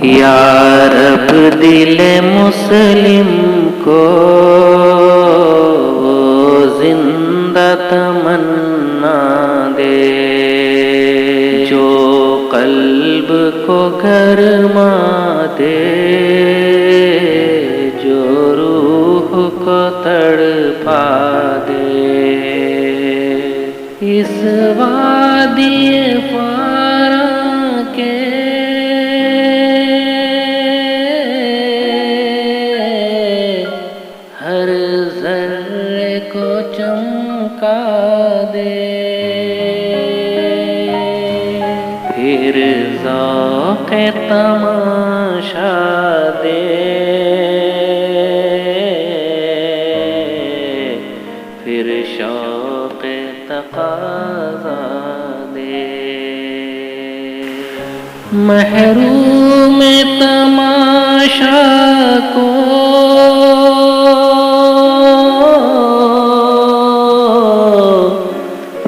یا رب دل مسلم کو زندہ تمنا دے، جو قلب کو گرما دے، جو روح کو تڑپا دے۔ اس وادی فاراں کے ہر ذرے کو چمکا دے، پھر ذوق تماشا دے، پھر شوق تقاضا دے۔ محروم تماشا کو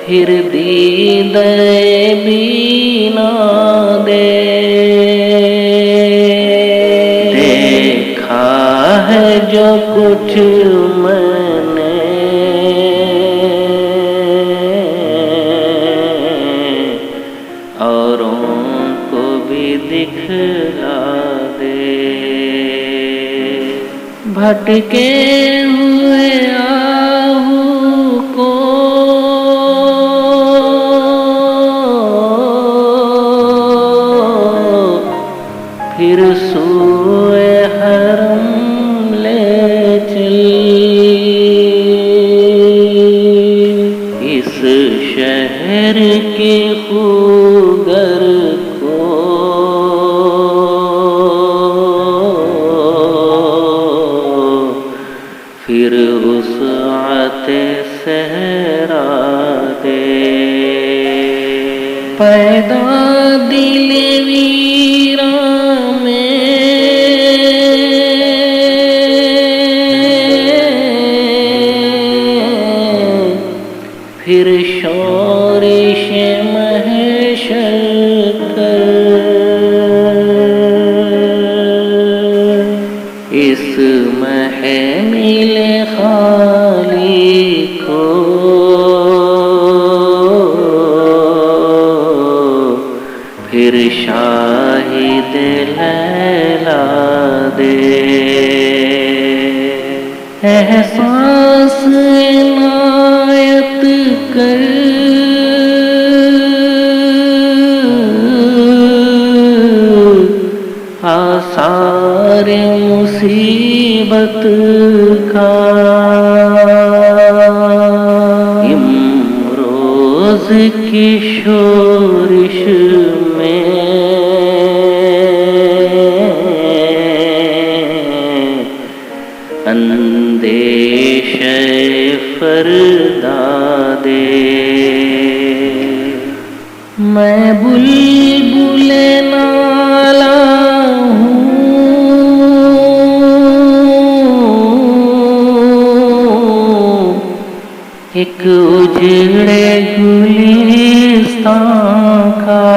پھر دیدہ بینا دے، دیکھا ہے جو کچھ میں نے، اوروں کو بھی دکھلا دے۔ بھٹکے ہوئے آہو کو پھر سوئے حرم لے چل، اس شہر کی خوگر کو پھر وسعت صحرا دے۔ پیدا دل ویراں میں پھر شورش محشر کر، اس محمل خالی کو پھر شاہد لیلا دے۔ احساس عنایت کر آثار مصیبت کا، امروز کی شورش میں اندیشہ فردا دے۔ میں بلبل نالا ہوں، ایک اجڑے گلستان کا،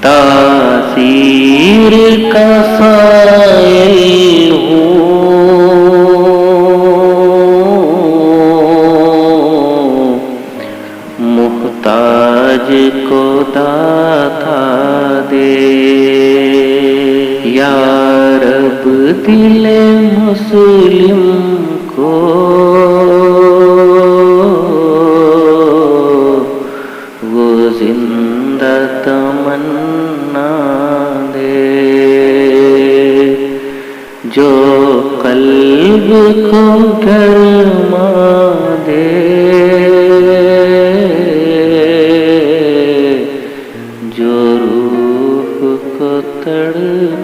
تاثیر کا سائل ہوں، محتاج کو داتا دے۔ یا رب دل مسلم کو وہ زندہ تمنا دے، جو قلب کو گرما دے، جو روح کو تڑپا